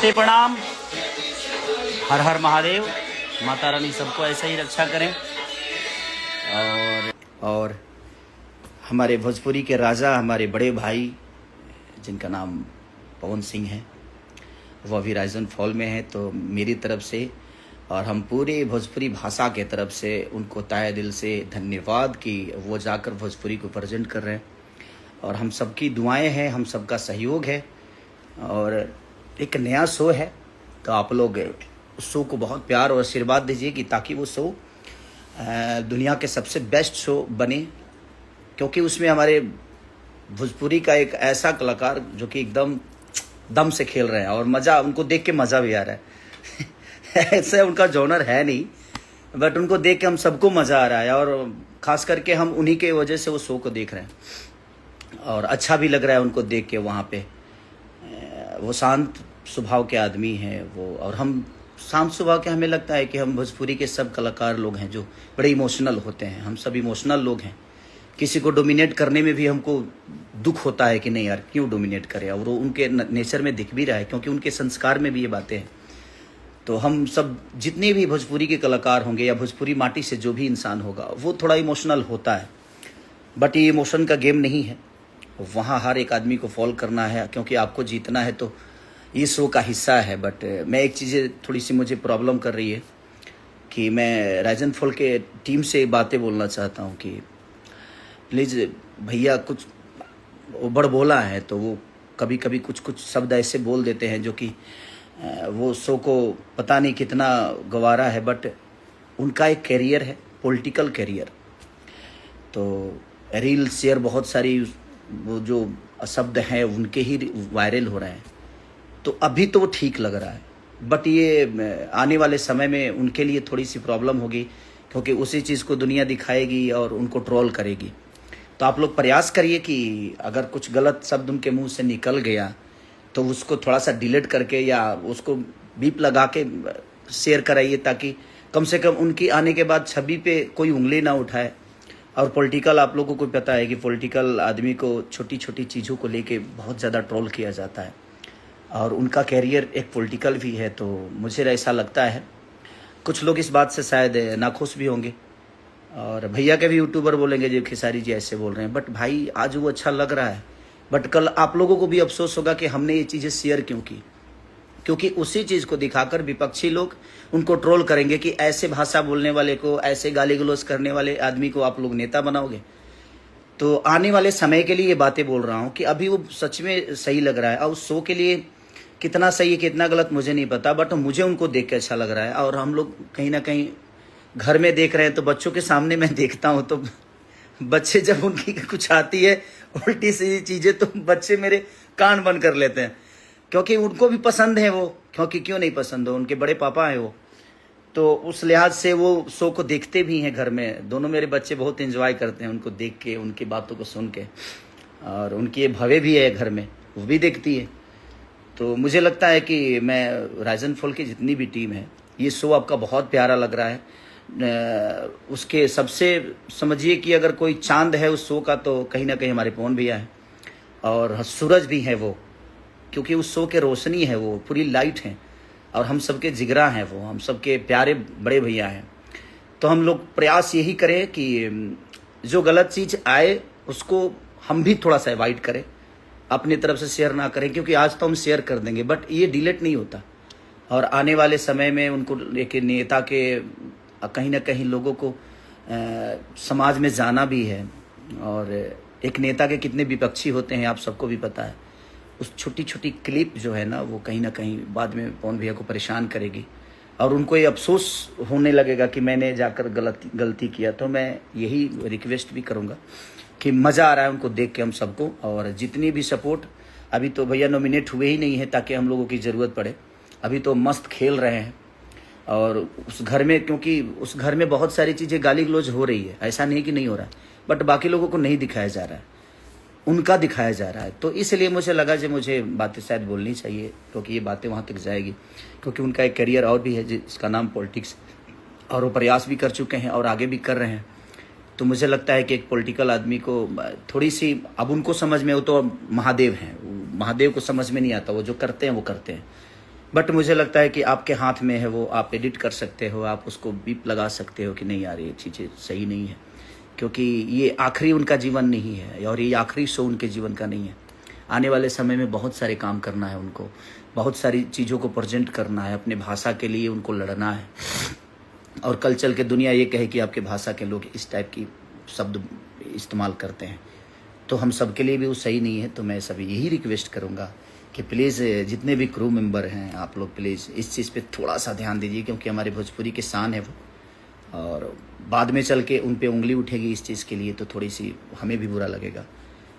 नमस्ते प्रणाम। हर हर महादेव। माता रानी सबको ऐसे ही रक्षा करें। और हमारे भोजपुरी के राजा, हमारे बड़े भाई जिनका नाम पवन सिंह है, वो अभी राइजन फॉल में है। तो मेरी तरफ से और हम पूरे भोजपुरी भाषा के तरफ से उनको तहे दिल से धन्यवाद कि वो जाकर भोजपुरी को प्रेजेंट कर रहे हैं। और हम सबकी दुआएं हैं, हम सबका सहयोग है। और एक नया शो है, तो आप लोग उस शो को बहुत प्यार और आशीर्वाद दीजिए कि ताकि वो शो दुनिया के सबसे बेस्ट शो बने। क्योंकि उसमें हमारे भोजपुरी का एक ऐसा कलाकार जो कि एकदम दम से खेल रहे हैं और मज़ा, उनको देख के मज़ा भी आ रहा है। ऐसे उनका जॉनर है नहीं, बट उनको देख के हम सबको मज़ा आ रहा है। और ख़ास करके हम उन्हीं के वजह से वो शो को देख रहे हैं और अच्छा भी लग रहा है उनको देख के। वहाँ पे वो शांत स्वभाव के आदमी हैं वो, और हम शांत स्वभाव के। हमें लगता है कि हम भोजपुरी के सब कलाकार लोग हैं जो बड़े इमोशनल होते हैं। हम सब इमोशनल लोग हैं। किसी को डोमिनेट करने में भी हमको दुख होता है कि नहीं यार, क्यों डोमिनेट करें। और वो उनके नेचर में दिख भी रहा है, क्योंकि उनके संस्कार में भी ये बातें हैं। तो हम सब जितने भी भोजपुरी के कलाकार होंगे या भोजपुरी माटी से जो भी इंसान होगा, वो थोड़ा इमोशनल होता है। बट ये इमोशन का गेम नहीं है, वहाँ हर एक आदमी को फॉलो करना है, क्योंकि आपको जीतना है। तो ये शो का हिस्सा है। बट मैं एक चीज़ें थोड़ी सी मुझे प्रॉब्लम कर रही है कि मैं राइजन फॉल के टीम से बातें बोलना चाहता हूँ कि प्लीज़ भैया, कुछ बड़ बोला है तो वो कभी कभी कुछ कुछ शब्द ऐसे बोल देते हैं जो कि वो शो को पता नहीं कितना गंवारा है। बट उनका एक कैरियर है, पॉलिटिकल कैरियर। तो रील शेयर बहुत सारी वो जो शब्द हैं उनके ही वायरल हो रहे हैं। तो अभी तो वो ठीक लग रहा है, बट ये आने वाले समय में उनके लिए थोड़ी सी प्रॉब्लम होगी, क्योंकि उसी चीज़ को दुनिया दिखाएगी और उनको ट्रोल करेगी। तो आप लोग प्रयास करिए कि अगर कुछ गलत शब्द उनके मुंह से निकल गया तो उसको थोड़ा सा डिलीट करके या उसको बीप लगा के शेयर कराइए, ताकि कम से कम उनकी आने के बाद छवि पे कोई उंगली ना उठाए। और पॉलिटिकल, आप लोगों को पता है कि पॉलिटिकल आदमी को छोटी छोटी चीज़ों को लेके बहुत ज़्यादा ट्रोल किया जाता है, और उनका कैरियर एक पॉलिटिकल भी है। तो मुझे ऐसा लगता है कुछ लोग इस बात से शायद नाखुश भी होंगे, और भैया के भी यूट्यूबर बोलेंगे जो खेसारी जी ऐसे बोल रहे हैं। बट भाई, आज वो अच्छा लग रहा है, बट कल आप लोगों को भी अफसोस होगा कि हमने ये चीज़ें शेयर क्यों की। क्योंकि उसी चीज़ को दिखाकर विपक्षी लोग उनको ट्रोल करेंगे कि ऐसे भाषा बोलने वाले को, ऐसे गाली गलौज करने वाले आदमी को आप लोग नेता बनाओगे। तो आने वाले समय के लिए ये बातें बोल रहा हूँ कि अभी वो सच में सही लग रहा है। और उस शो के लिए कितना सही है कितना गलत मुझे नहीं पता, बट मुझे उनको देख के अच्छा लग रहा है। और हम लोग कहीं ना कहीं घर में देख रहे हैं, तो बच्चों के सामने मैं देखता हूँ तो बच्चे जब उनकी कुछ आती है उल्टी सीधी चीज़ें, तो बच्चे मेरे कान बंद कर लेते हैं, क्योंकि उनको भी पसंद है वो। क्योंकि क्यों नहीं पसंद हो, उनके बड़े पापा हैं वो। तो उस लिहाज से वो शो को देखते भी हैं घर में। दोनों मेरे बच्चे बहुत एंजॉय करते हैं उनको देख के, उनकी बातों को सुन के। और उनकी ये भवे भी है घर में, वो भी देखती है। तो मुझे लगता है कि मैं राइजन फॉल की जितनी भी टीम है, ये शो आपका बहुत प्यारा लग रहा है। उसके सबसे समझिए कि अगर कोई चांद है उस शो का, तो कहीं ना कहीं हमारे पवन भैया है, और सूरज भी है वो, क्योंकि उस शो के रोशनी है, वो पूरी लाइट है। और हम सबके जिगरा हैं वो, हम सबके प्यारे बड़े भैया हैं। तो हम लोग प्रयास यही करें कि जो गलत चीज़ आए उसको हम भी थोड़ा सा अवॉइड करें, अपनी तरफ से शेयर ना करें। क्योंकि आज तो हम शेयर कर देंगे, बट ये डिलीट नहीं होता। और आने वाले समय में उनको एक नेता के कहीं ना कहीं लोगों को समाज में जाना भी है। और एक नेता के कितने विपक्षी होते हैं आप सबको भी पता है। उस छोटी छोटी क्लिप जो है ना, वो कहीं ना कहीं बाद में पवन भैया को परेशान करेगी, और उनको ये अफसोस होने लगेगा कि मैंने जाकर गलती किया। तो मैं यही रिक्वेस्ट भी करूँगा कि मज़ा आ रहा है उनको देख के हम सबको। और जितनी भी सपोर्ट, अभी तो भैया नॉमिनेट हुए ही नहीं है ताकि हम लोगों की ज़रूरत पड़े। अभी तो मस्त खेल रहे हैं। और उस घर में, क्योंकि उस घर में बहुत सारी चीज़ें गाली गलौज हो रही है, ऐसा नहीं कि नहीं हो रहा है, बट बाकी लोगों को नहीं दिखाया जा रहा है, उनका दिखाया जा रहा है। तो इसलिए मुझे लगा कि मुझे बातें शायद बोलनी चाहिए, क्योंकि ये बातें वहाँ तक जाएगी। क्योंकि उनका एक करियर और भी है जिसका नाम पॉलिटिक्स, और वो प्रयास भी कर चुके हैं और आगे भी कर रहे हैं। तो मुझे लगता है कि एक पॉलिटिकल आदमी को थोड़ी सी, अब उनको समझ में, वो तो महादेव हैं, महादेव को समझ में नहीं आता, वो जो करते हैं वो करते हैं। बट मुझे लगता है कि आपके हाथ में है वो, आप एडिट कर सकते हो, आप उसको बीप लगा सकते हो कि नहीं यार ये चीज़ें सही नहीं है, क्योंकि ये आखिरी उनका जीवन नहीं है और ये आखिरी शो उनके जीवन का नहीं है। आने वाले समय में बहुत सारे काम करना है उनको, बहुत सारी चीज़ों को प्रेजेंट करना है, अपने भाषा के लिए उनको लड़ना है। और कल चल के दुनिया ये कहे कि आपके भाषा के लोग इस टाइप की शब्द इस्तेमाल करते हैं, तो हम सब के लिए भी वो सही नहीं है। तो मैं सभी यही रिक्वेस्ट करूँगा कि प्लीज़ जितने भी क्रू मेंबर हैं आप लोग प्लीज़ इस चीज़ पे थोड़ा सा ध्यान दीजिए, क्योंकि हमारे भोजपुरी की शान है वो, और बाद में चल के उन पे उंगली उठेगी इस चीज़ के लिए तो थोड़ी सी हमें भी बुरा लगेगा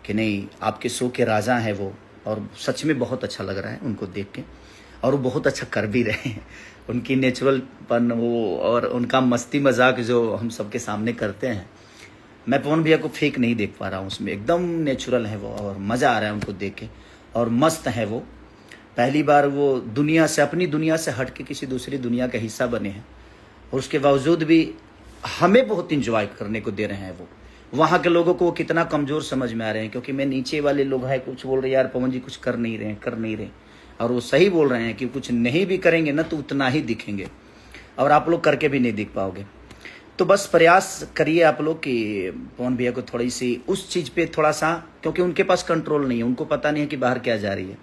कि नहीं, आपके शो के राजा हैं वो। और सच में बहुत अच्छा लग रहा है उनको देख के, और वो बहुत अच्छा कर भी रहे हैं। उनकी नेचुरलपन वो और उनका मस्ती मजाक जो हम सबके सामने करते हैं, मैं पवन भैया को फेक नहीं देख पा रहा हूँ उसमें, एकदम नेचुरल है वो और मज़ा आ रहा है उनको देख के, और मस्त है वो। पहली बार वो दुनिया से, अपनी दुनिया से हट के किसी दूसरी दुनिया का हिस्सा बने हैं, और उसके बावजूद भी हमें बहुत इंजॉय करने को दे रहे हैं वो। वहाँ के लोगों को वो कितना कमज़ोर समझ में आ रहे हैं, क्योंकि मैं नीचे वाले लोग हैं कुछ बोल रहे यार पवन जी कुछ कर नहीं रहे, और वो सही बोल रहे हैं कि कुछ नहीं भी करेंगे ना तो उतना ही दिखेंगे, और आप लोग करके भी नहीं दिख पाओगे। तो बस प्रयास करिए आप लोग कि पवन भैया को थोड़ी सी उस चीज़ पे थोड़ा सा, क्योंकि उनके पास कंट्रोल नहीं है, उनको पता नहीं है कि बाहर क्या जा रही है।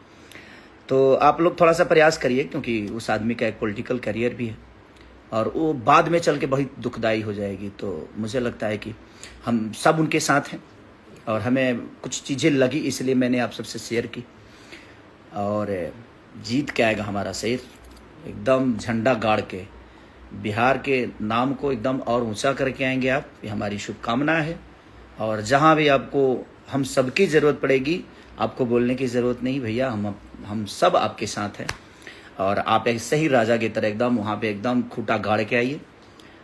तो आप लोग थोड़ा सा प्रयास करिए, क्योंकि उस आदमी का एक पॉलिटिकल करियर भी है और वो बाद में चल के बहुत दुखदाई हो जाएगी। तो मुझे लगता है कि हम सब उनके साथ हैं, और हमें कुछ चीज़ें लगी इसलिए मैंने आप सबसे शेयर की। और जीत के आएगा हमारा शेर, एकदम झंडा गाड़ के बिहार के नाम को एकदम और ऊंचा करके आएंगे आप, ये हमारी शुभकामना है। और जहाँ भी आपको हम सबकी ज़रूरत पड़ेगी, आपको बोलने की ज़रूरत नहीं भैया, हम सब आपके साथ हैं, और आप एक सही राजा की तरह एकदम वहाँ पे एकदम खूंटा गाड़ के आइए,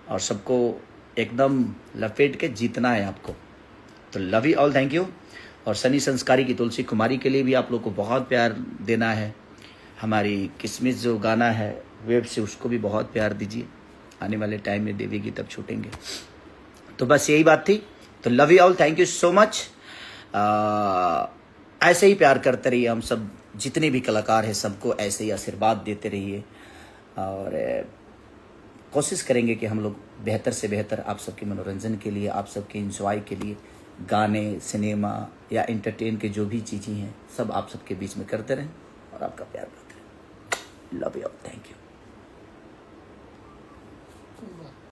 और सबको एकदम लपेट के जीतना है आपको। तो love you all, thank you. और सनी संस्कारी की तुलसी कुमारी के लिए भी आप लोग को बहुत प्यार देना है। हमारी किस्मत जो गाना है वेब से, उसको भी बहुत प्यार दीजिए, आने वाले टाइम में देवेगी तब छूटेंगे। तो बस यही बात थी। तो love you all, thank you so much. ऐसे ही प्यार करते रहिए, हम सब जितने भी कलाकार हैं सबको ऐसे ही आशीर्वाद देते रहिए, और कोशिश करेंगे कि हम लोग बेहतर से बेहतर आप सबके मनोरंजन के लिए, आप सबके एंजॉय के लिए गाने, सिनेमा या एंटरटेन के जो भी चीज़ें हैं सब आप सबके बीच में करते रहें, और आपका प्यार करते रहें। Love you all, thank you.